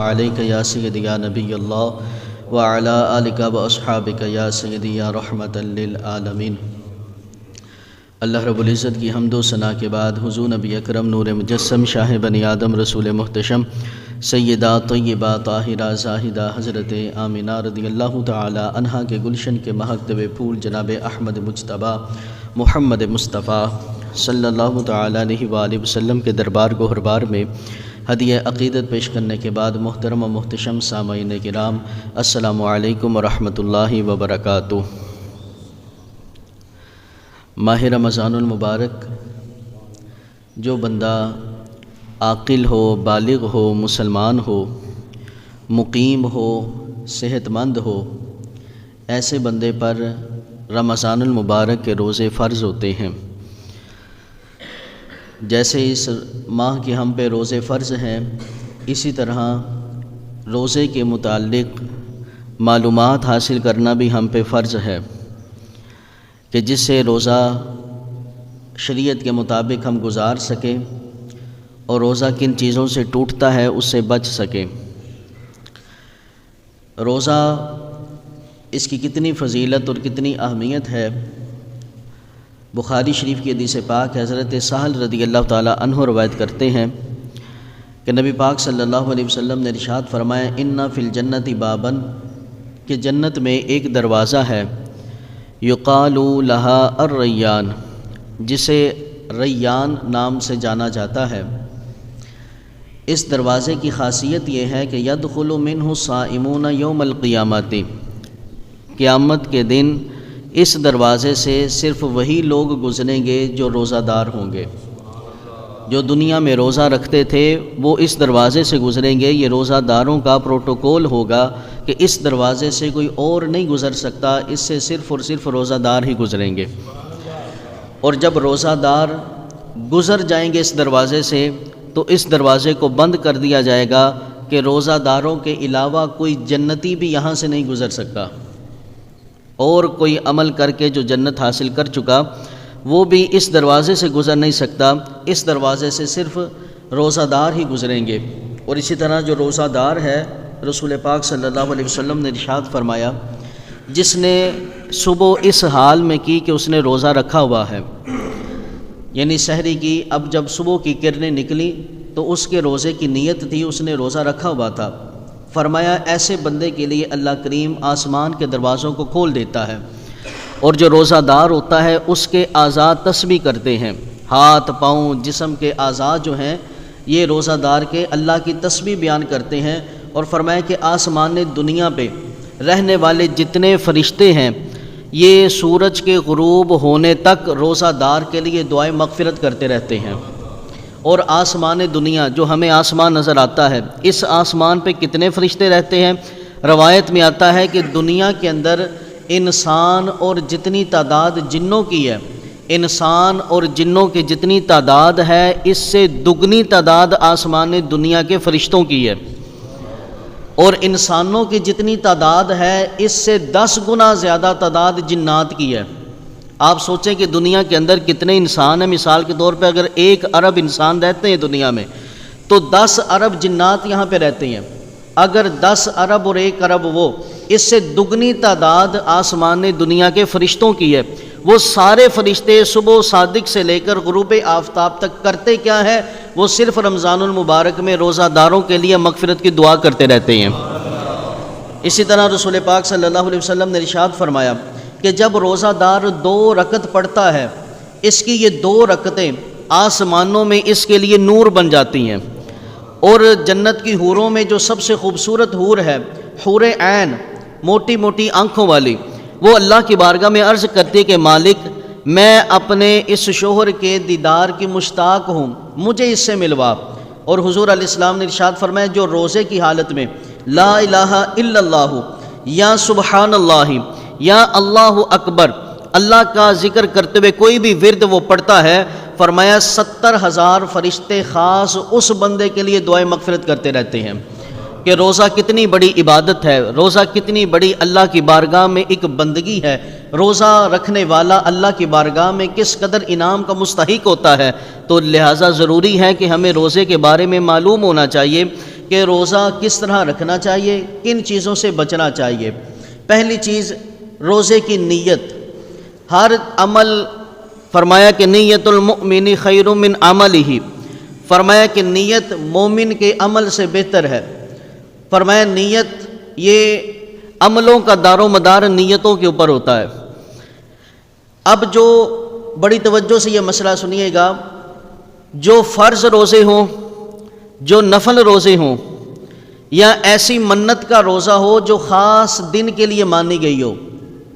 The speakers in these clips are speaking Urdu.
علیک یا سیدی یا نبی اللہ وعلی آلک و اصحابک یا سیدی یا رحمت للعالمین۔ اللہ رب العزت کی حمد و ثنا کے بعد حضور نبی اکرم نور مجسم شاہ بنی آدم رسول محتشم سیدہ طیبہ طاہرہ زاہدہ حضرت آمنہ رضی اللہ تعالی عنہا کے گلشن کے مہکتے پھول جناب احمد مجتبیٰ محمد مصطفیٰ صلی اللہ تعالی علیہ وآلہ وسلم کے دربار گوہربار میں ہدیہ عقیدت پیش کرنے کے بعد محترم و محتشم سامعین کرام السلام علیکم ورحمۃ اللہ وبرکاتہ۔ ماہ رمضان المبارک جو بندہ عاقل ہو، بالغ ہو، مسلمان ہو، مقیم ہو، صحت مند ہو، ایسے بندے پر رمضان المبارک کے روزے فرض ہوتے ہیں۔ جیسے اس ماہ کے ہم پہ روزے فرض ہیں، اسی طرح روزے کے متعلق معلومات حاصل کرنا بھی ہم پہ فرض ہے کہ جس سے روزہ شریعت کے مطابق ہم گزار سکیں اور روزہ کن چیزوں سے ٹوٹتا ہے اس سے بچ سکیں۔ روزہ اس کی کتنی فضیلت اور کتنی اہمیت ہے، بخاری شریف کی حدیث پاک حضرت سہل رضی اللہ تعالی عنہ روایت کرتے ہیں کہ نبی پاک صلی اللہ علیہ وسلم نے ارشاد فرمایا ان فی الجنت بابن، کہ جنت میں ایک دروازہ ہے، یقال لہا الریان، جسے ریان نام سے جانا جاتا ہے۔ اس دروازے کی خاصیت یہ ہے کہ یدخل منہ الصائمون یوم القیامت، قیامت کے دن اس دروازے سے صرف وہی لوگ گزریں گے جو روزہ دار ہوں گے۔ جو دنیا میں روزہ رکھتے تھے وہ اس دروازے سے گزریں گے۔ یہ روزہ داروں کا پروٹوکول ہوگا کہ اس دروازے سے کوئی اور نہیں گزر سکتا، اس سے صرف اور صرف روزہ دار ہی گزریں گے۔ اور جب روزہ دار گزر جائیں گے اس دروازے سے تو اس دروازے کو بند کر دیا جائے گا کہ روزہ داروں کے علاوہ کوئی جنتی بھی یہاں سے نہیں گزر سکتا، اور کوئی عمل کر کے جو جنت حاصل کر چکا وہ بھی اس دروازے سے گزر نہیں سکتا۔ اس دروازے سے صرف روزہ دار ہی گزریں گے۔ اور اسی طرح جو روزہ دار ہے، رسول پاک صلی اللہ علیہ وسلم نے ارشاد فرمایا جس نے صبح اس حال میں کی کہ اس نے روزہ رکھا ہوا ہے، یعنی سحری کی، اب جب صبح کی کرنیں نکلی تو اس کے روزے کی نیت تھی، اس نے روزہ رکھا ہوا تھا۔ فرمایا ایسے بندے کے لیے اللہ کریم آسمان کے دروازوں کو کھول دیتا ہے، اور جو روزہ دار ہوتا ہے اس کے اعضاء تسبیح کرتے ہیں، ہاتھ پاؤں جسم کے اعضاء جو ہیں یہ روزہ دار کے اللہ کی تسبیح بیان کرتے ہیں۔ اور فرمایا کہ آسمان دنیا پہ رہنے والے جتنے فرشتے ہیں یہ سورج کے غروب ہونے تک روزہ دار کے لیے دعائیں مغفرت کرتے رہتے ہیں۔ اور آسمان دنیا جو ہمیں آسمان نظر آتا ہے، اس آسمان پہ کتنے فرشتے رہتے ہیں؟ روایت میں آتا ہے کہ دنیا کے اندر انسان اور جتنی تعداد جنوں کی ہے، انسان اور جنوں کی جتنی تعداد ہے اس سے دگنی تعداد آسمان دنیا کے فرشتوں کی ہے، اور انسانوں کی جتنی تعداد ہے اس سے 10 گنا زیادہ تعداد جنات کی ہے۔ آپ سوچیں کہ دنیا کے اندر کتنے انسان ہیں، مثال کے طور پہ اگر 1 ارب انسان رہتے ہیں دنیا میں تو 10 ارب جنات یہاں پہ رہتے ہیں۔ اگر 10 ارب اور 1 ارب وہ، اس سے دگنی تعداد آسمان دنیا کے فرشتوں کی ہے۔ وہ سارے فرشتے صبح صادق سے لے کر غروب آفتاب تک کرتے کیا ہے؟ وہ صرف رمضان المبارک میں روزہ داروں کے لیے مغفرت کی دعا کرتے رہتے ہیں۔ اسی طرح رسول پاک صلی اللہ علیہ وسلم نے ارشاد فرمایا کہ جب روزہ دار 2 رکعت پڑھتا ہے، اس کی یہ 2 رکعتیں آسمانوں میں اس کے لیے نور بن جاتی ہیں، اور جنت کی حوروں میں جو سب سے خوبصورت حور ہے، حور عین، موٹی موٹی آنکھوں والی، وہ اللہ کی بارگاہ میں عرض کرتی ہے کہ مالک میں اپنے اس شوہر کے دیدار کی مشتاق ہوں، مجھے اس سے ملوا۔ اور حضور علیہ السلام نے ارشاد فرمایا جو روزے کی حالت میں لا الہ الا اللہ یا سبحان اللہ یا اللہ اکبر اللہ کا ذکر کرتے ہوئے کوئی بھی ورد وہ پڑھتا ہے، فرمایا 70,000 فرشتے خاص اس بندے کے لیے دعائیں مغفرت کرتے رہتے ہیں۔ کہ روزہ کتنی بڑی عبادت ہے، روزہ کتنی بڑی اللہ کی بارگاہ میں ایک بندگی ہے، روزہ رکھنے والا اللہ کی بارگاہ میں کس قدر انعام کا مستحق ہوتا ہے۔ تو لہٰذا ضروری ہے کہ ہمیں روزے کے بارے میں معلوم ہونا چاہیے کہ روزہ کس طرح رکھنا چاہیے، کن چیزوں سے بچنا چاہیے۔ پہلی چیز روزے کی نیت۔ ہر عمل، فرمایا کہ نیت المؤمن خیر من عملہ، فرمایا کہ نیت مومن کے عمل سے بہتر ہے۔ فرمایا نیت، یہ عملوں کا دار و مدار نیتوں کے اوپر ہوتا ہے۔ اب جو بڑی توجہ سے یہ مسئلہ سنیے گا، جو فرض روزے ہوں، جو نفل روزے ہوں، یا ایسی منت کا روزہ ہو جو خاص دن کے لیے مانی گئی ہو۔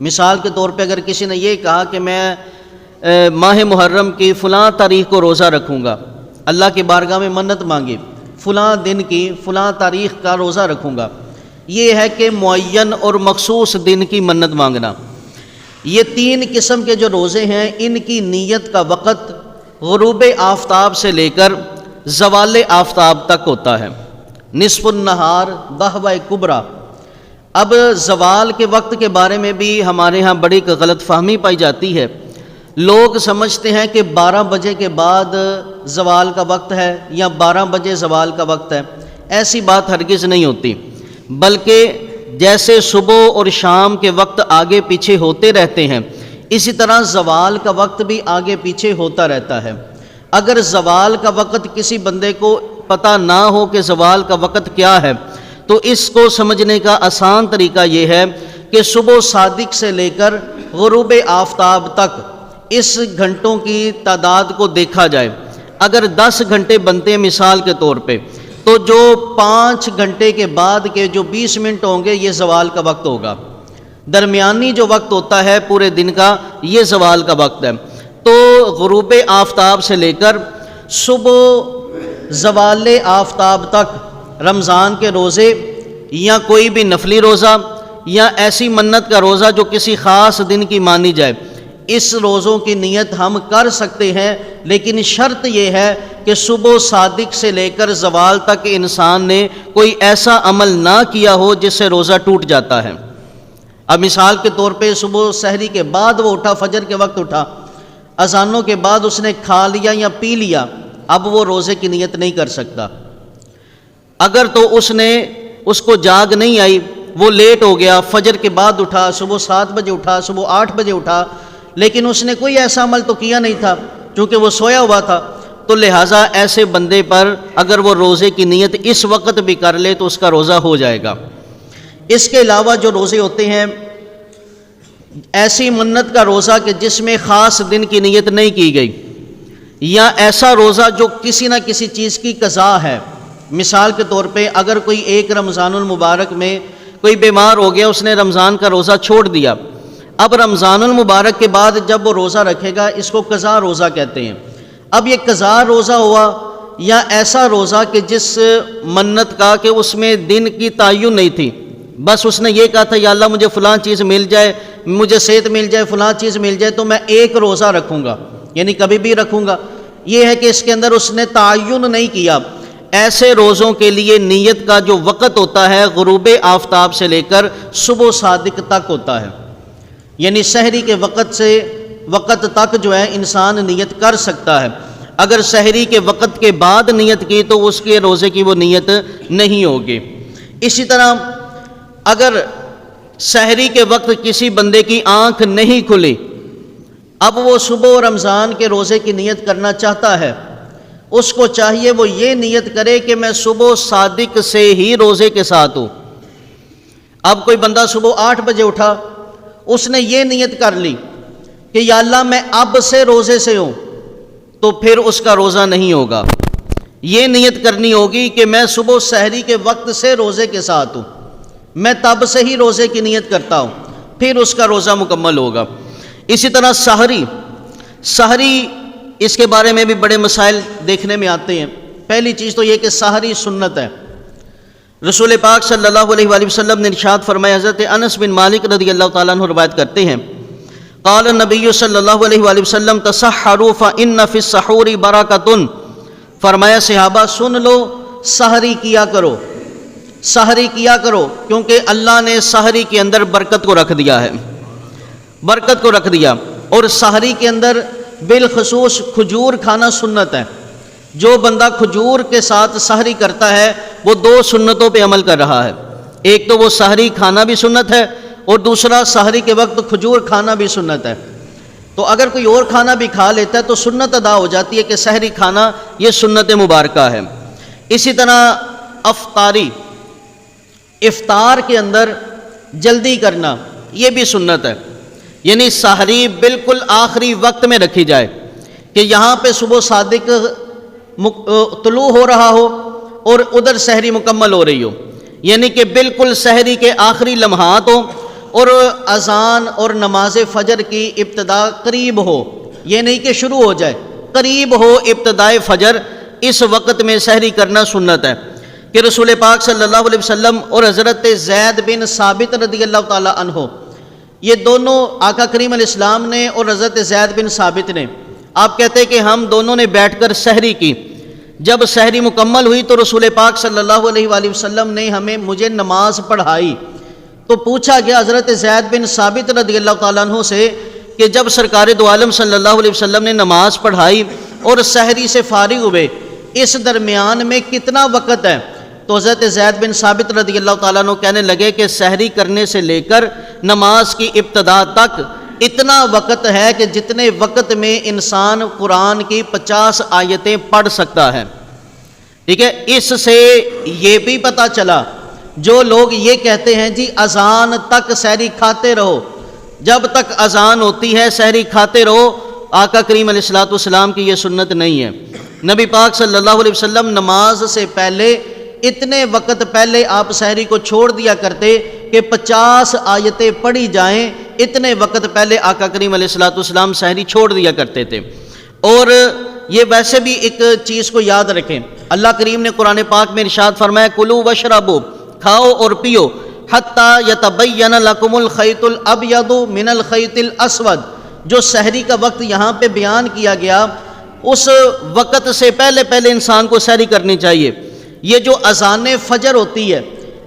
مثال کے طور پہ اگر کسی نے یہ کہا کہ میں ماہ محرم کی فلاں تاریخ کو روزہ رکھوں گا، اللہ کی بارگاہ میں منت مانگی، فلاں دن کی فلاں تاریخ کا روزہ رکھوں گا، یہ ہے کہ معین اور مخصوص دن کی منت مانگنا۔ یہ تین قسم کے جو روزے ہیں، ان کی نیت کا وقت غروب آفتاب سے لے کر زوال آفتاب تک ہوتا ہے۔ نصف النہار، دہوہ کبریٰ۔ اب زوال کے وقت کے بارے میں بھی ہمارے ہاں بڑی غلط فہمی پائی جاتی ہے۔ لوگ سمجھتے ہیں کہ 12 بجے کے بعد زوال کا وقت ہے یا 12 بجے زوال کا وقت ہے۔ ایسی بات ہرگز نہیں ہوتی، بلکہ جیسے صبح اور شام کے وقت آگے پیچھے ہوتے رہتے ہیں، اسی طرح زوال کا وقت بھی آگے پیچھے ہوتا رہتا ہے۔ اگر زوال کا وقت کسی بندے کو پتہ نہ ہو کہ زوال کا وقت کیا ہے، تو اس کو سمجھنے کا آسان طریقہ یہ ہے کہ صبح صادق سے لے کر غروب آفتاب تک اس گھنٹوں کی تعداد کو دیکھا جائے۔ اگر 10 گھنٹے بنتے ہیں مثال کے طور پہ، تو جو 5 گھنٹے کے بعد کے جو 20 منٹ ہوں گے، یہ زوال کا وقت ہوگا۔ درمیانی جو وقت ہوتا ہے پورے دن کا، یہ زوال کا وقت ہے۔ تو غروب آفتاب سے لے کر صبح زوال آفتاب تک رمضان کے روزے یا کوئی بھی نفلی روزہ یا ایسی منت کا روزہ جو کسی خاص دن کی مانی جائے، اس روزوں کی نیت ہم کر سکتے ہیں، لیکن شرط یہ ہے کہ صبح صادق سے لے کر زوال تک انسان نے کوئی ایسا عمل نہ کیا ہو جس سے روزہ ٹوٹ جاتا ہے۔ اب مثال کے طور پہ صبح سحری کے بعد وہ اٹھا، فجر کے وقت اٹھا، اذانوں کے بعد اس نے کھا لیا یا پی لیا، اب وہ روزے کی نیت نہیں کر سکتا۔ اگر تو اس کو جاگ نہیں آئی، وہ لیٹ ہو گیا، فجر کے بعد اٹھا، صبح 7 بجے اٹھا، صبح 8 بجے اٹھا، لیکن اس نے کوئی ایسا عمل تو کیا نہیں تھا چونکہ وہ سویا ہوا تھا، تو لہٰذا ایسے بندے پر اگر وہ روزے کی نیت اس وقت بھی کر لے تو اس کا روزہ ہو جائے گا۔ اس کے علاوہ جو روزے ہوتے ہیں، ایسی منت کا روزہ کہ جس میں خاص دن کی نیت نہیں کی گئی، یا ایسا روزہ جو کسی نہ کسی چیز کی قضا ہے۔ مثال کے طور پہ اگر کوئی ایک رمضان المبارک میں کوئی بیمار ہو گیا، اس نے رمضان کا روزہ چھوڑ دیا، اب رمضان المبارک کے بعد جب وہ روزہ رکھے گا، اس کو قضا روزہ کہتے ہیں۔ اب یہ قضا روزہ ہوا یا ایسا روزہ کہ جس منت کا کہ اس میں دن کی تعین نہیں تھی، بس اس نے یہ کہا تھا یا اللہ مجھے فلاں چیز مل جائے، مجھے صحت مل جائے، فلاں چیز مل جائے تو میں ایک روزہ رکھوں گا، یعنی کبھی بھی رکھوں گا۔ یہ ہے کہ اس کے اندر اس نے تعین نہیں کیا۔ ایسے روزوں کے لیے نیت کا جو وقت ہوتا ہے غروب آفتاب سے لے کر صبح صادق تک ہوتا ہے، یعنی سحری کے وقت تک جو ہے انسان نیت کر سکتا ہے۔ اگر سحری کے وقت کے بعد نیت کی تو اس کے روزے کی وہ نیت نہیں ہوگی۔ اسی طرح اگر سحری کے وقت کسی بندے کی آنکھ نہیں کھلی، اب وہ صبح رمضان کے روزے کی نیت کرنا چاہتا ہے، اس کو چاہیے وہ یہ نیت کرے کہ میں صبح صادق سے ہی روزے کے ساتھ ہوں۔ اب کوئی بندہ صبح 8 بجے اٹھا، اس نے یہ نیت کر لی کہ یا اللہ میں اب سے روزے سے ہوں، تو پھر اس کا روزہ نہیں ہوگا۔ یہ نیت کرنی ہوگی کہ میں صبح سحری کے وقت سے روزے کے ساتھ ہوں، میں تب سے ہی روزے کی نیت کرتا ہوں، پھر اس کا روزہ مکمل ہوگا۔ اسی طرح سحری اس کے بارے میں بھی بڑے مسائل دیکھنے میں آتے ہیں۔ پہلی چیز تو یہ کہ سحری سنت ہے۔ رسول پاک صلی اللہ علیہ وآلہ وسلم نے ارشاد فرمایا، حضرت انس بن مالک رضی اللہ تعالیٰ عنہ روایت کرتے ہیں، قال النبی صلی اللہ علیہ وآلہ وسلم تسحروا فإن فی السحور برکۃ، فرمایا صحابہ سن لو، سحری کیا کرو، سحری کیا کرو، کیونکہ اللہ نے سحری کے اندر برکت کو رکھ دیا ہے، برکت کو رکھ دیا۔ اور سحری کے اندر بالخصوص کھجور کھانا سنت ہے۔ جو بندہ کھجور کے ساتھ سحری کرتا ہے وہ دو سنتوں پہ عمل کر رہا ہے. ایک تو وہ سحری کھانا بھی سنت ہے اور دوسرا سحری کے وقت کھجور کھانا بھی سنت ہے. تو اگر کوئی اور کھانا بھی کھا لیتا ہے تو سنت ادا ہو جاتی ہے کہ سحری کھانا یہ سنت مبارکہ ہے. اسی طرح افطاری، افطار کے اندر جلدی کرنا یہ بھی سنت ہے. یعنی سحری بالکل آخری وقت میں رکھی جائے کہ یہاں پہ صبح صادق طلوع ہو رہا ہو اور ادھر سحری مکمل ہو رہی ہو، یعنی کہ بالکل سحری کے آخری لمحات ہوں اور اذان اور نماز فجر کی ابتدا قریب ہو. یہ نہیں کہ شروع ہو جائے، قریب ہو ابتدائے فجر، اس وقت میں سحری کرنا سنت ہے. کہ رسول پاک صلی اللہ علیہ وسلم اور حضرت زید بن ثابت رضی اللہ تعالی عنہ، یہ دونوں آقا کریم علیہ السلام نے اور حضرت زید بن ثابت نے، آپ کہتے ہیں کہ ہم دونوں نے بیٹھ کر سحری کی. جب سحری مکمل ہوئی تو رسول پاک صلی اللہ علیہ وآلہ وسلم نے مجھے نماز پڑھائی. تو پوچھا گیا حضرت زید بن ثابت رضی اللہ تعالیٰ عنہ سے کہ جب سرکار دو عالم صلی اللہ علیہ وسلم نے نماز پڑھائی اور سحری سے فارغ ہوئے، اس درمیان میں کتنا وقت ہے؟ تو حضرت زید بن ثابت رضی اللہ تعالیٰ عنہ کہنے لگے کہ سحری کرنے سے لے کر نماز کی ابتدا تک اتنا وقت ہے کہ جتنے وقت میں انسان قرآن کی 50 آیتیں پڑھ سکتا ہے. ٹھیک ہے، اس سے یہ بھی پتہ چلا جو لوگ یہ کہتے ہیں جی اذان تک سحری کھاتے رہو، جب تک اذان ہوتی ہے سحری کھاتے رہو، آقا کریم علیہ الصلوۃ والسلام کی یہ سنت نہیں ہے. نبی پاک صلی اللہ علیہ وسلم نماز سے پہلے اتنے وقت پہلے آپ سحری کو چھوڑ دیا کرتے کہ 50 آیتیں پڑھی جائیں، اتنے وقت پہلے آقا کریم علیہ الصلوۃ والسلام سحری چھوڑ دیا کرتے تھے. اور یہ ویسے بھی ایک چیز کو یاد رکھیں، اللہ کریم نے قرآن پاک میں ارشاد فرمایا کلوا واشربوا، کھاؤ اور پیو، حتی یتبین لکم الخیط الابیض من الخیط الاسود. جو سحری کا وقت یہاں پہ بیان کیا گیا اس وقت سے پہلے پہلے انسان کو سحری کرنی چاہیے. یہ جو اذان فجر ہوتی ہے،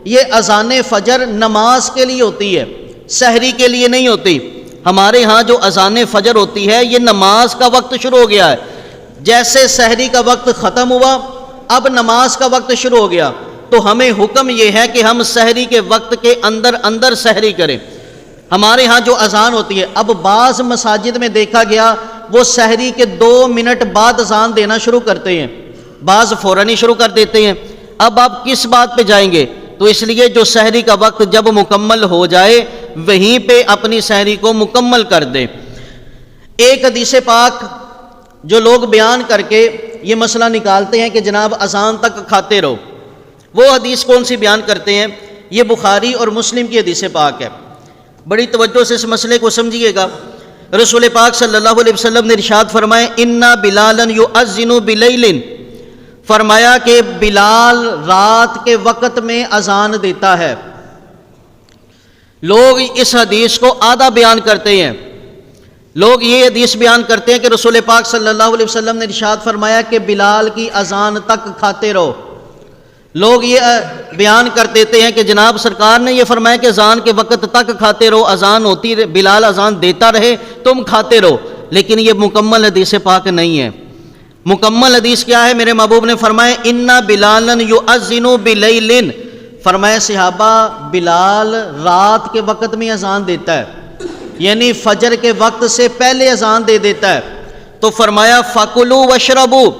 یہ اذان فجر نماز کے لیے ہوتی ہے، سحری کے لیے نہیں ہوتی. ہمارے ہاں جو اذان فجر ہوتی ہے یہ نماز کا وقت شروع ہو گیا ہے. جیسے سحری کا وقت ختم ہوا اب نماز کا وقت شروع ہو گیا، تو ہمیں حکم یہ ہے کہ ہم سحری کے وقت کے اندر اندر سحری کریں. ہمارے ہاں جو اذان ہوتی ہے، اب بعض مساجد میں دیکھا گیا وہ سحری کے 2 منٹ بعد اذان دینا شروع کرتے ہیں، بعض فوراً ہی شروع کر دیتے ہیں. اب آپ کس بات پہ جائیں گے؟ تو اس لیے جو سحری کا وقت جب مکمل ہو جائے وہیں پہ اپنی سحری کو مکمل کر دے. ایک حدیث پاک جو لوگ بیان کر کے یہ مسئلہ نکالتے ہیں کہ جناب اذان تک کھاتے رہو، وہ حدیث کون سی بیان کرتے ہیں؟ یہ بخاری اور مسلم کی حدیث پاک ہے. بڑی توجہ سے اس مسئلے کو سمجھیے گا. رسول پاک صلی اللہ علیہ وسلم نے ارشاد فرمایا انا بلالا یؤذن بلیل، فرمایا کہ بلال رات کے وقت میں اذان دیتا ہے. لوگ اس حدیث کو آدھا بیان کرتے ہیں. لوگ یہ حدیث بیان کرتے ہیں کہ رسول پاک صلی اللہ علیہ وسلم نے ارشاد فرمایا کہ بلال کی اذان تک کھاتے رہو. لوگ یہ بیان کر دیتے ہیں کہ جناب سرکار نے یہ فرمایا کہ اذان کے وقت تک کھاتے رہو، اذان ہوتی بلال اذان دیتا رہے تم کھاتے رہو. لیکن یہ مکمل حدیث پاک نہیں ہے. مکمل حدیث کیا ہے؟ میرے محبوب نے فرمایا انا بلالا یؤذن بلیل، فرمایا صحابہ بلال رات کے وقت میں اذان دیتا ہے، یعنی فجر کے وقت سے پہلے اذان دے دیتا ہے. تو فرمایا فَكُلُوا وَاشْرَبُوا،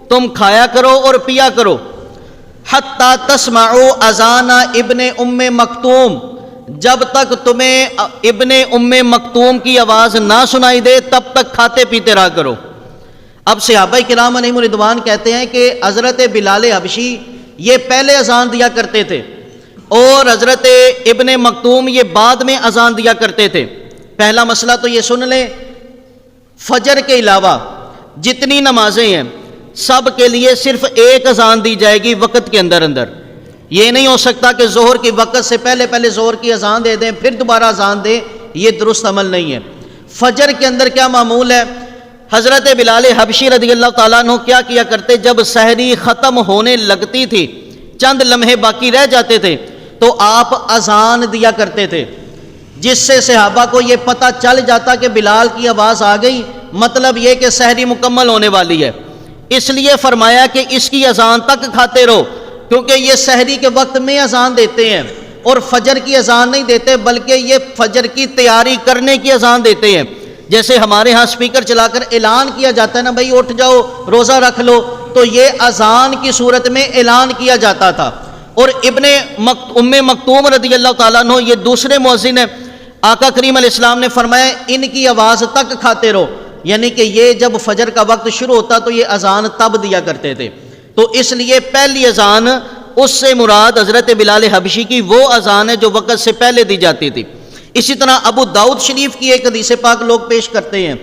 تم کھایا کرو اور پیا کرو، حَتَّى تَسْمَعُوا اذان ابن ام مکتوم، جب تک تمہیں ابن ام مکتوم کی آواز نہ سنائی دے تب تک کھاتے پیتے رہا کرو. اب صحابہ کرام علیہم رضوان کہتے ہیں کہ حضرت بلال حبشی یہ پہلے اذان دیا کرتے تھے اور حضرت ابن مکتوم یہ بعد میں اذان دیا کرتے تھے. پہلا مسئلہ تو یہ سن لیں، فجر کے علاوہ جتنی نمازیں ہیں سب کے لیے صرف ایک اذان دی جائے گی وقت کے اندر اندر. یہ نہیں ہو سکتا کہ ظہر کی وقت سے پہلے پہلے ظہر کی اذان دے دیں پھر دوبارہ اذان دیں، یہ درست عمل نہیں ہے. فجر کے اندر کیا معمول ہے؟ حضرت بلال حبشی رضی اللہ تعالیٰ عنہ کیا کیا کرتے، جب سحری ختم ہونے لگتی تھی چند لمحے باقی رہ جاتے تھے تو آپ اذان دیا کرتے تھے، جس سے صحابہ کو یہ پتہ چل جاتا کہ بلال کی آواز آ گئی، مطلب یہ کہ سحری مکمل ہونے والی ہے. اس لیے فرمایا کہ اس کی اذان تک کھاتے رہو، کیونکہ یہ سحری کے وقت میں اذان دیتے ہیں اور فجر کی اذان نہیں دیتے، بلکہ یہ فجر کی تیاری کرنے کی اذان دیتے ہیں۔ جیسے ہمارے ہاں سپیکر چلا کر اعلان کیا جاتا ہے نا، بھائی اٹھ جاؤ روزہ رکھ لو، تو یہ اذان کی صورت میں اعلان کیا جاتا تھا۔ اور ام مکتوم رضی اللہ تعالیٰ عنہ یہ دوسرے مؤذن ہیں، آقا کریم علیہ السلام نے فرمایا ان کی آواز تک کھاتے رہو، یعنی کہ یہ جب فجر کا وقت شروع ہوتا تو یہ اذان تب دیا کرتے تھے، تو اس لیے پہلی اذان اس سے مراد حضرت بلال حبشی کی وہ اذان ہے جو وقت سے پہلے دی جاتی تھی۔ اسی طرح ابو داؤد شریف کی ایک حدیث پاک لوگ پیش کرتے ہیں،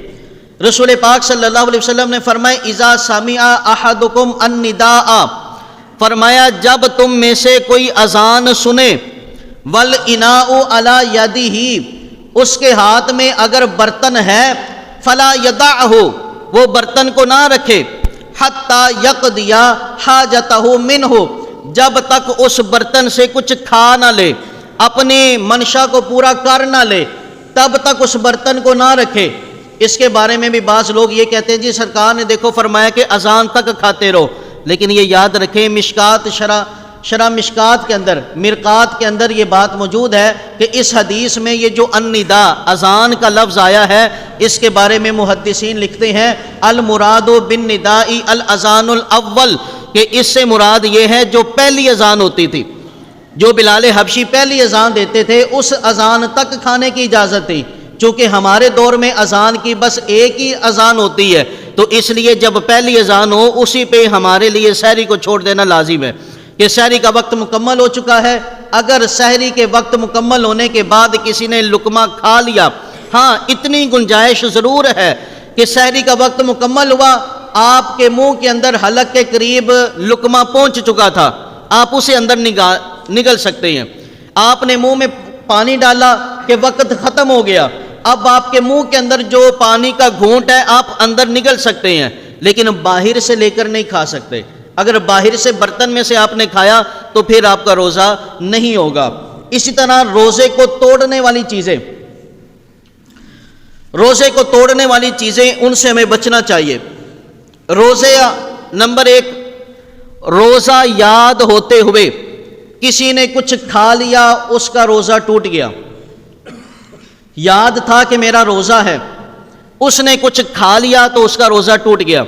رسول پاک صلی اللہ علیہ وسلم نے فرمایا اذا سمع احدکم النداء، فرمایا جب تم میں سے کوئی اذان سنے، والاناء علی یدہ، اس کے ہاتھ میں اگر برتن ہے، فلا یدعہ، وہ برتن کو نہ رکھے، حتی یقضی حاجتہ منہ، جب تک اس برتن سے کچھ کھا نہ لے، اپنی منشا کو پورا کر نہ لے، تب تک اس برتن کو نہ رکھے۔ اس کے بارے میں بھی بعض لوگ یہ کہتے ہیں جی سرکار نے دیکھو فرمایا کہ اذان تک کھاتے رہو، لیکن یہ یاد رکھیں مشکات شرح مشکات کے اندر، مرقات کے اندر یہ بات موجود ہے کہ اس حدیث میں یہ جو النداء اذان کا لفظ آیا ہے، اس کے بارے میں محدثین لکھتے ہیں المراد بالنداء الاذان الاول، کہ اس سے مراد یہ ہے جو پہلی اذان ہوتی تھی، جو بلال حبشی پہلی اذان دیتے تھے اس اذان تک کھانے کی اجازت تھی، چونکہ ہمارے دور میں اذان کی بس ایک ہی اذان ہوتی ہے، تو اس لیے جب پہلی اذان ہو اسی پہ ہمارے لیے سحری کو چھوڑ دینا لازم ہے کہ سحری کا وقت مکمل ہو چکا ہے۔ اگر سحری کے وقت مکمل ہونے کے بعد کسی نے لقمہ کھا لیا، ہاں اتنی گنجائش ضرور ہے کہ سحری کا وقت مکمل ہوا، آپ کے منہ کے اندر حلق کے قریب لقمہ پہنچ چکا تھا، آپ اسے اندر نگل سکتے ہیں۔ آپ نے منہ میں پانی ڈالا کہ وقت ختم ہو گیا، اب آپ کے منہ کے اندر جو پانی کا گھونٹ ہے آپ اندر نگل سکتے ہیں، لیکن باہر سے لے کر نہیں کھا سکتے۔ اگر باہر سے برتن میں سے آپ نے کھایا تو پھر آپ کا روزہ نہیں ہوگا۔ اسی طرح روزے کو توڑنے والی چیزیں ان سے ہمیں بچنا چاہیے۔ روزے نمبر 1، روزہ یاد ہوتے ہوئے کسی نے کچھ کھا لیا، اس کا روزہ ٹوٹ گیا۔ یاد تھا کہ میرا روزہ ہے، اس نے کچھ کھا لیا تو اس کا روزہ ٹوٹ گیا۔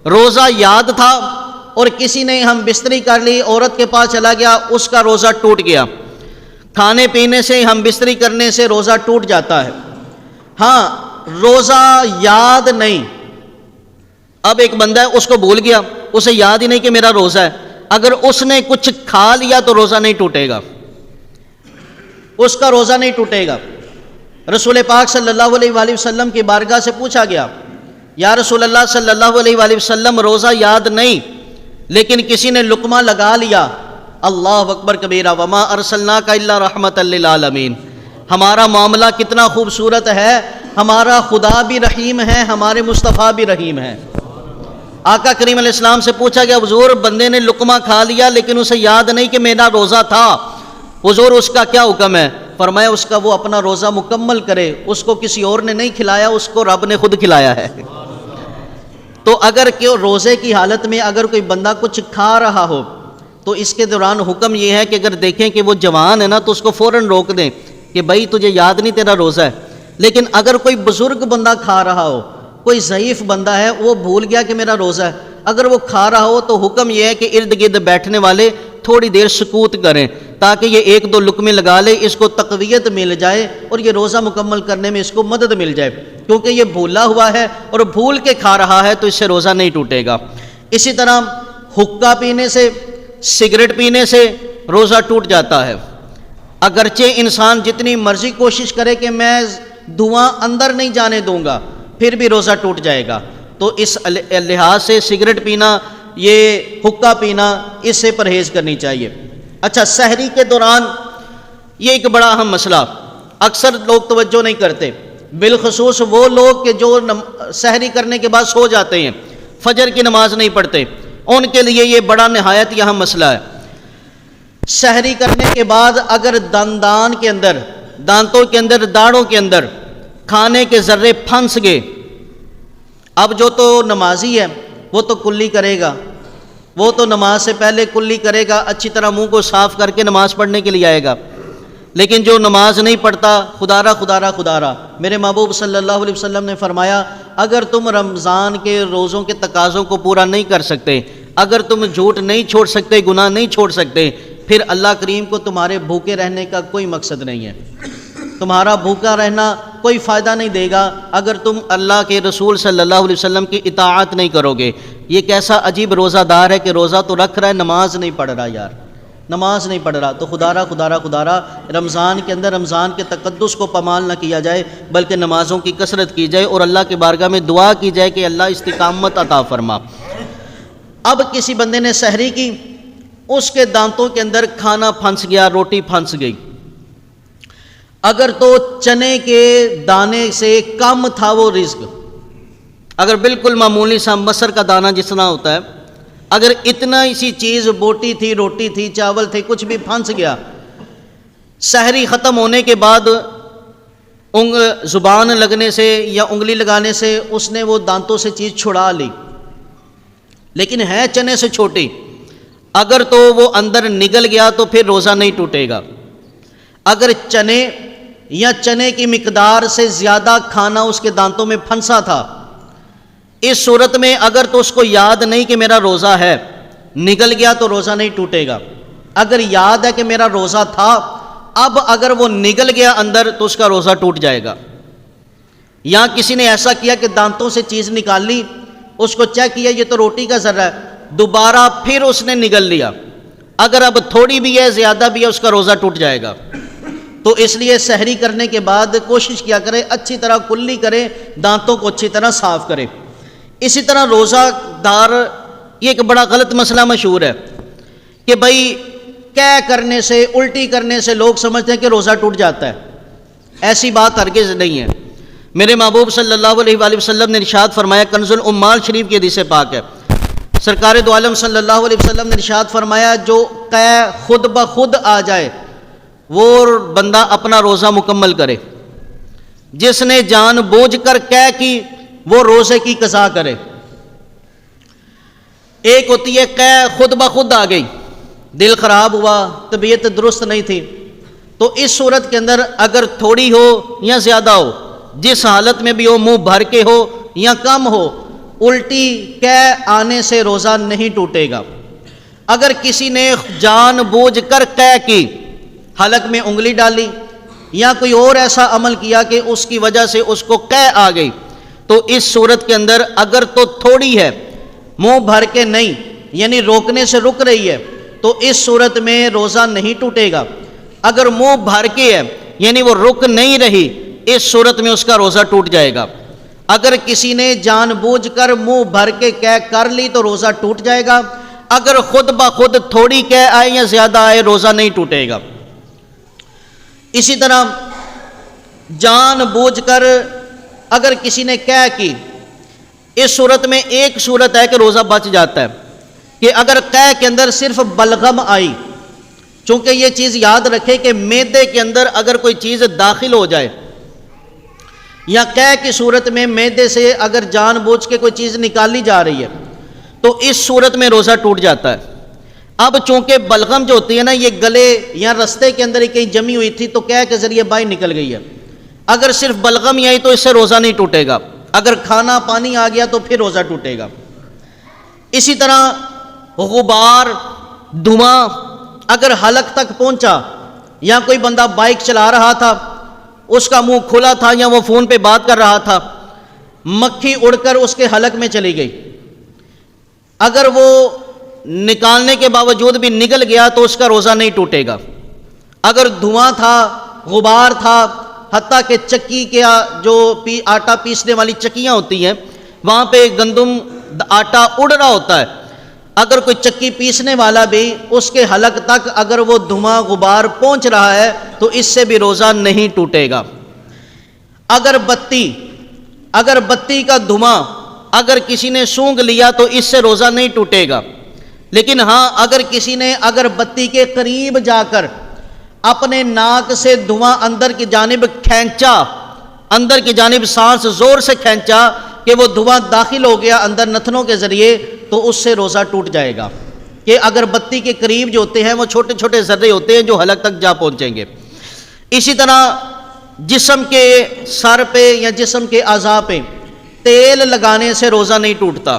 روزہ یاد تھا اور کسی نے ہم بستری کر لی، عورت کے پاس چلا گیا، اس کا روزہ ٹوٹ گیا۔ کھانے پینے سے ہم بستری کرنے سے روزہ ٹوٹ جاتا ہے۔ ہاں روزہ یاد نہیں، اب ایک بندہ ہے اس کو بھول گیا، اسے یاد ہی نہیں کہ میرا روزہ ہے، اگر اس نے کچھ کھا لیا تو روزہ نہیں ٹوٹے گا، اس کا روزہ نہیں ٹوٹے گا۔ رسول پاک صلی اللہ علیہ وآلہ وسلم کی بارگاہ سے پوچھا گیا، یا رسول اللہ صلی اللہ علیہ وآلہ وسلم روزہ یاد نہیں لیکن کسی نے لقمہ لگا لیا، اللہ اکبر کبیرہ، وما ارسلناک الا رحمۃ للعالمین، ہمارا معاملہ کتنا خوبصورت ہے، ہمارا خدا بھی رحیم ہے، ہمارے مصطفیٰ بھی رحیم ہے۔ آقا کریم علیہ السلام سے پوچھا گیا حضور بندے نے لقمہ کھا لیا لیکن اسے یاد نہیں کہ میرا روزہ تھا، حضور اس کا کیا حکم ہے؟ فرمایا اس کا وہ اپنا روزہ مکمل کرے، اس کو کسی اور نے نہیں کھلایا، اس کو رب نے خود کھلایا ہے۔ تو اگر روزے کی حالت میں اگر کوئی بندہ کچھ کھا رہا ہو تو اس کے دوران حکم یہ ہے کہ اگر دیکھیں کہ وہ جوان ہے نا تو اس کو فوراً روک دیں کہ بھائی تجھے یاد نہیں تیرا روزہ ہے۔ لیکن اگر کوئی بزرگ بندہ کھا رہا ہو، کوئی ضعیف بندہ ہے وہ بھول گیا کہ میرا روزہ ہے، اگر وہ کھا رہا ہو تو حکم یہ ہے کہ ارد گرد بیٹھنے والے تھوڑی دیر سکوت کریں تاکہ یہ 1-2 لقمے لگا لے، اس کو تقویت مل جائے اور یہ روزہ مکمل کرنے میں اس کو مدد مل جائے، کیونکہ یہ بھولا ہوا ہے اور بھول کے کھا رہا ہے تو اس سے روزہ نہیں ٹوٹے گا۔ اسی طرح حقہ پینے سے، سگریٹ پینے سے روزہ ٹوٹ جاتا ہے، اگرچہ انسان جتنی مرضی کوشش کرے کہ میں دھواں اندر نہیں جانے دوں گا پھر بھی روزہ ٹوٹ جائے گا۔ تو اس لحاظ سے سگریٹ پینا، یہ حقہ پینا، اس سے پرہیز کرنی چاہیے۔ اچھا، سحری کے دوران یہ ایک بڑا اہم مسئلہ اکثر لوگ توجہ نہیں کرتے، بالخصوص وہ لوگ کہ جو سحری کرنے کے بعد سو جاتے ہیں، فجر کی نماز نہیں پڑھتے، ان کے لیے یہ بڑا نہایت اہم مسئلہ ہے۔ سحری کرنے کے بعد اگر دندان کے اندر، دانتوں کے اندر، داڑھوں کے اندر کھانے کے ذرے پھنس گئے، اب جو تو نمازی ہے وہ تو کلی کرے گا، وہ تو نماز سے پہلے کلی کرے گا، اچھی طرح منہ کو صاف کر کے نماز پڑھنے کے لیے آئے گا، لیکن جو نماز نہیں پڑھتا خدا را میرے محبوب صلی اللہ علیہ وسلم نے فرمایا اگر تم رمضان کے روزوں کے تقاضوں کو پورا نہیں کر سکتے، اگر تم جھوٹ نہیں چھوڑ سکتے، گناہ نہیں چھوڑ سکتے، پھر اللہ کریم کو تمہارے بھوکے رہنے کا کوئی مقصد نہیں ہے، تمہارا بھوکا رہنا کوئی فائدہ نہیں دے گا اگر تم اللہ کے رسول صلی اللہ علیہ وسلم کی اطاعت نہیں کرو گے۔ یہ کیسا عجیب روزہ دار ہے کہ روزہ تو رکھ رہا ہے، نماز نہیں پڑھ رہا، یار نماز نہیں پڑھ رہا۔ تو خدا را رمضان کے اندر رمضان کے تقدس کو پامال نہ کیا جائے، بلکہ نمازوں کی کثرت کی جائے اور اللہ کے بارگاہ میں دعا کی جائے کہ اللہ استقامت عطا فرما۔ اب کسی بندے نے سحری کی، اس کے دانتوں کے اندر کھانا پھنس گیا، روٹی پھنس گئی، اگر تو چنے کے دانے سے کم تھا وہ رزق، اگر بالکل معمولی سا مسر کا دانہ جتنا ہوتا ہے، اگر اتنا اسی چیز بوٹی تھی، روٹی تھی، چاول تھے، کچھ بھی پھنس گیا، سحری ختم ہونے کے بعد زبان لگنے سے یا انگلی لگانے سے اس نے وہ دانتوں سے چیز چھڑا لی، لیکن ہے چنے سے چھوٹی، اگر تو وہ اندر نگل گیا تو پھر روزہ نہیں ٹوٹے گا۔ اگر چنے یا چنے کی مقدار سے زیادہ کھانا اس کے دانتوں میں پھنسا تھا، اس صورت میں اگر تو اس کو یاد نہیں کہ میرا روزہ ہے، نگل گیا تو روزہ نہیں ٹوٹے گا۔ اگر یاد ہے کہ میرا روزہ تھا، اب اگر وہ نگل گیا اندر تو اس کا روزہ ٹوٹ جائے گا۔ یا کسی نے ایسا کیا کہ دانتوں سے چیز نکال لی، اس کو چیک کیا یہ تو روٹی کا ذرہ ہے، دوبارہ پھر اس نے نگل لیا، اگر اب تھوڑی بھی ہے زیادہ بھی ہے اس کا روزہ ٹوٹ جائے گا۔ تو اس لیے سحری کرنے کے بعد کوشش کیا کرے اچھی طرح کلی کرے، دانتوں کو اچھی طرح صاف کرے۔ اسی طرح روزہ دار، یہ ایک بڑا غلط مسئلہ مشہور ہے کہ بھائی قے کرنے سے، الٹی کرنے سے لوگ سمجھتے ہیں کہ روزہ ٹوٹ جاتا ہے، ایسی بات ہرگز نہیں ہے۔ میرے محبوب صلی اللہ علیہ وآلہ وسلم نے ارشاد فرمایا، کنز العمال شریف کی حدیث پاک ہے، سرکار دو عالم صلی اللہ علیہ وسلم نے ارشاد فرمایا جو قے خود بخود آ جائے وہ بندہ اپنا روزہ مکمل کرے، جس نے جان بوجھ کر قے کی وہ روزے کی قضا کرے۔ ایک ہوتی ہے قے خود بخود آ گئی، دل خراب ہوا، طبیعت درست نہیں تھی، تو اس صورت کے اندر اگر تھوڑی ہو یا زیادہ ہو، جس حالت میں بھی ہو، منہ بھر کے ہو یا کم ہو، الٹی قے آنے سے روزہ نہیں ٹوٹے گا۔ اگر کسی نے جان بوجھ کر قے کی، حلق میں انگلی ڈالی یا کوئی اور ایسا عمل کیا کہ اس کی وجہ سے اس کو قے آ گئی، تو اس صورت کے اندر اگر تو تھوڑی ہے، منہ بھر کے نہیں، یعنی روکنے سے رک رہی ہے، تو اس صورت میں روزہ نہیں ٹوٹے گا۔ اگر منہ بھر کے ہے یعنی وہ رک نہیں رہی، اس صورت میں اس کا روزہ ٹوٹ جائے گا۔ اگر کسی نے جان بوجھ کر منہ بھر کے قے کر لی تو روزہ ٹوٹ جائے گا، اگر خود بخود تھوڑی قے آئے یا زیادہ آئے روزہ نہیں ٹوٹے گا۔ اسی طرح جان بوجھ کر اگر کسی نے قے کی، اس صورت میں ایک صورت ہے کہ روزہ بچ جاتا ہے کہ اگر قے کے اندر صرف بلغم آئی، چونکہ یہ چیز یاد رکھے کہ معدے کے اندر اگر کوئی چیز داخل ہو جائے یا قے کی صورت میں معدے سے اگر جان بوجھ کے کوئی چیز نکالی جا رہی ہے تو اس صورت میں روزہ ٹوٹ جاتا ہے۔ اب چونکہ بلغم جو ہوتی ہے نا، یہ گلے یا رستے کے اندر ہی کہیں جمی ہوئی تھی تو قے کے ذریعے باہر نکل گئی ہے، اگر صرف بلغم ہی آئی تو اس سے روزہ نہیں ٹوٹے گا، اگر کھانا پانی آ گیا تو پھر روزہ ٹوٹے گا۔ اسی طرح غبار، دھواں اگر حلق تک پہنچا، یا کوئی بندہ بائک چلا رہا تھا، اس کا منہ کھلا تھا یا وہ فون پہ بات کر رہا تھا، مکھی اڑ کر اس کے حلق میں چلی گئی، اگر وہ نکالنے کے باوجود بھی نگل گیا تو اس کا روزہ نہیں ٹوٹے گا۔ اگر دھواں تھا، غبار تھا، حتیٰ کہ چکی کے جو آٹا پیسنے والی چکیاں ہوتی ہیں وہاں پہ گندم آٹا اڑ رہا ہوتا ہے، اگر کوئی چکی پیسنے والا بھی اس کے حلق تک اگر وہ دھواں غبار پہنچ رہا ہے تو اس سے بھی روزہ نہیں ٹوٹے گا۔ اگر بتی کا دھواں اگر کسی نے سونگھ لیا تو اس سے روزہ نہیں ٹوٹے گا، لیکن ہاں اگر کسی نے اگر بتی کے قریب جا کر اپنے ناک سے دھواں اندر کی جانب کھینچا، اندر کی جانب سانس زور سے کھینچا کہ وہ دھواں داخل ہو گیا اندر نتنوں کے ذریعے، تو اس سے روزہ ٹوٹ جائے گا، کہ اگر بتی کے قریب جو ہوتے ہیں وہ چھوٹے چھوٹے ذرے ہوتے ہیں جو حلق تک جا پہنچیں گے۔ اسی طرح جسم کے سر پہ یا جسم کے اعضاء پہ تیل لگانے سے روزہ نہیں ٹوٹتا،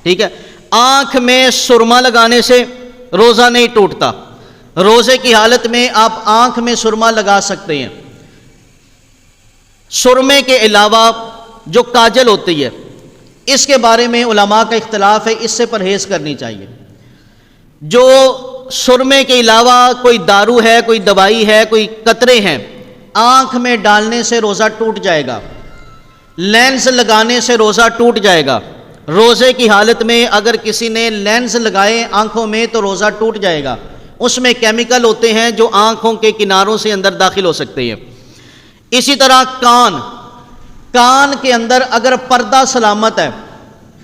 ٹھیک ہے۔ آنکھ میں سرما لگانے سے روزہ نہیں ٹوٹتا، روزے کی حالت میں آپ آنکھ میں سرما لگا سکتے ہیں۔ سرمے کے علاوہ جو کاجل ہوتی ہے اس کے بارے میں علماء کا اختلاف ہے، اس سے پرہیز کرنی چاہیے۔ جو سرمے کے علاوہ کوئی دارو ہے، کوئی دوائی ہے، کوئی قطرے ہیں، آنکھ میں ڈالنے سے روزہ ٹوٹ جائے گا، لینس لگانے سے روزہ ٹوٹ جائے گا۔ روزے کی حالت میں اگر کسی نے لینس لگائے آنکھوں میں تو روزہ ٹوٹ جائے گا، اس میں کیمیکل ہوتے ہیں جو آنکھوں کے کناروں سے اندر داخل ہو سکتے ہیں۔ اسی طرح کان کے اندر اگر پردہ سلامت ہے،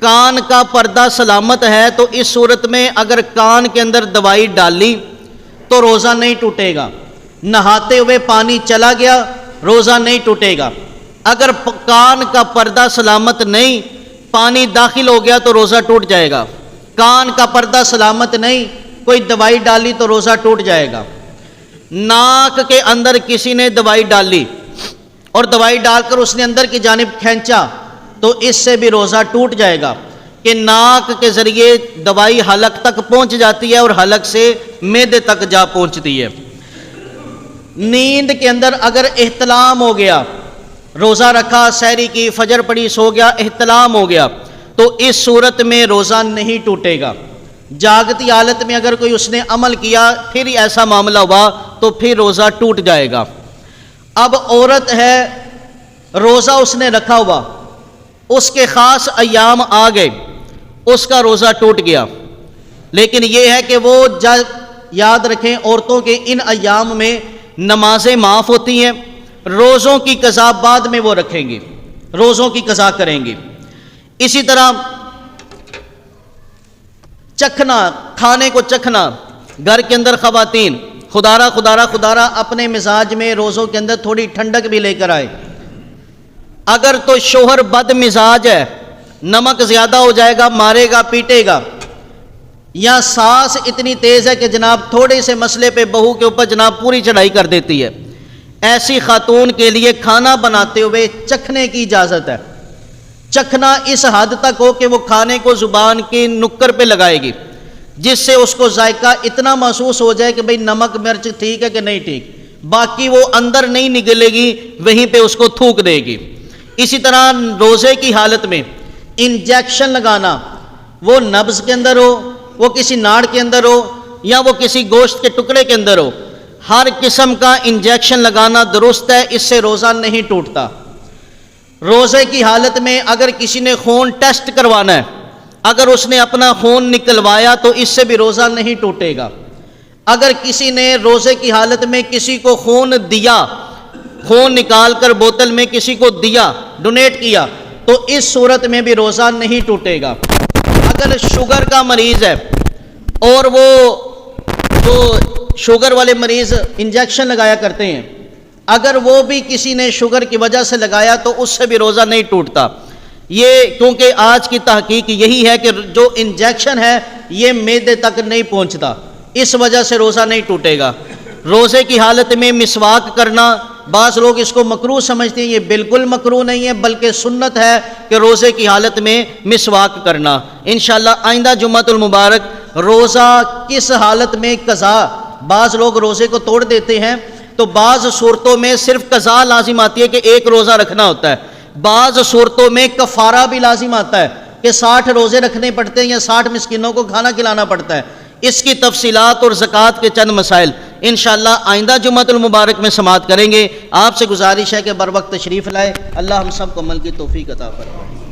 کان کا پردہ سلامت ہے تو اس صورت میں اگر کان کے اندر دوائی ڈالی تو روزہ نہیں ٹوٹے گا۔ نہاتے ہوئے پانی چلا گیا روزہ نہیں ٹوٹے گا۔ اگر کان کا پردہ سلامت نہیں، پانی داخل ہو گیا تو روزہ ٹوٹ جائے گا۔ کان کا پردہ سلامت نہیں، کوئی دوائی ڈالی تو روزہ ٹوٹ جائے گا۔ ناک کے اندر کسی نے دوائی ڈالی اور دوائی ڈال کر اس نے اندر کی جانب کھینچا تو اس سے بھی روزہ ٹوٹ جائے گا، کہ ناک کے ذریعے دوائی حلق تک پہنچ جاتی ہے اور حلق سے معدے تک جا پہنچتی ہے۔ نیند کے اندر اگر احتلام ہو گیا، روزہ رکھا، سحری کی، فجر پڑی، سو گیا، احتلام ہو گیا تو اس صورت میں روزہ نہیں ٹوٹے گا۔ جاگتی حالت میں اگر کوئی اس نے عمل کیا پھر ایسا معاملہ ہوا تو پھر روزہ ٹوٹ جائے گا۔ اب عورت ہے، روزہ اس نے رکھا ہوا، اس کے خاص ایام آ گئے، اس کا روزہ ٹوٹ گیا، لیکن یہ ہے کہ وہ یاد رکھیں عورتوں کے ان ایام میں نمازیں معاف ہوتی ہیں، روزوں کی قضا بعد میں وہ رکھیں گی، روزوں کی قضا کریں گی۔ اسی طرح چکھنا، کھانے کو چکھنا، گھر کے اندر خواتین خدارہ اپنے مزاج میں روزوں کے اندر تھوڑی ٹھنڈک بھی لے کر آئے۔ اگر تو شوہر بد مزاج ہے، نمک زیادہ ہو جائے گا، مارے گا، پیٹے گا، یا ساس اتنی تیز ہے کہ جناب تھوڑے سے مسئلے پہ بہو کے اوپر جناب پوری چڑھائی کر دیتی ہے، ایسی خاتون کے لیے کھانا بناتے ہوئے چکھنے کی اجازت ہے۔ چکھنا اس حد تک ہو کہ وہ کھانے کو زبان کی نکر پہ لگائے گی، جس سے اس کو ذائقہ اتنا محسوس ہو جائے کہ بھئی نمک مرچ ٹھیک ہے کہ نہیں ٹھیک، باقی وہ اندر نہیں نگلے گی، وہیں پہ اس کو تھوک دے گی۔ اسی طرح روزے کی حالت میں انجیکشن لگانا، وہ نبض کے اندر ہو، وہ کسی ناڑ کے اندر ہو، یا وہ کسی گوشت کے ٹکڑے کے اندر ہو، ہر قسم کا انجیکشن لگانا درست ہے، اس سے روزہ نہیں ٹوٹتا۔ روزے کی حالت میں اگر کسی نے خون ٹیسٹ کروانا ہے، اگر اس نے اپنا خون نکلوایا تو اس سے بھی روزہ نہیں ٹوٹے گا۔ اگر کسی نے روزے کی حالت میں کسی کو خون دیا، خون نکال کر بوتل میں کسی کو دیا، ڈونیٹ کیا، تو اس صورت میں بھی روزہ نہیں ٹوٹے گا۔ اگر شوگر کا مریض ہے اور وہ جو شوگر والے مریض انجیکشن لگایا کرتے ہیں، اگر وہ بھی کسی نے شوگر کی وجہ سے لگایا تو اس سے بھی روزہ نہیں ٹوٹتا۔ یہ کیونکہ آج کی تحقیق یہی ہے کہ جو انجیکشن ہے یہ معدے تک نہیں پہنچتا، اس وجہ سے روزہ نہیں ٹوٹے گا۔ روزے کی حالت میں مسواک کرنا، بعض لوگ اس کو مکروہ سمجھتے ہیں، یہ بالکل مکروہ نہیں ہے بلکہ سنت ہے کہ روزے کی حالت میں مسواک کرنا۔ انشاءاللہ آئندہ جمعۃ المبارک روزہ کس حالت میں قضا، بعض لوگ روزے کو توڑ دیتے ہیں تو بعض صورتوں میں صرف قضا لازم آتی ہے کہ ایک روزہ رکھنا ہوتا ہے، بعض صورتوں میں کفارہ بھی لازم آتا ہے کہ 60 روزے رکھنے پڑتے ہیں یا 60 مسکینوں کو کھانا کھلانا پڑتا ہے۔ اس کی تفصیلات اور زکوٰۃ کے چند مسائل انشاءاللہ آئندہ جمعۃ المبارک میں سماعت کریں گے۔ آپ سے گزارش ہے کہ بر وقت تشریف لائے۔ اللہ ہم سب کو عمل کی توفیق عطا فرمائے۔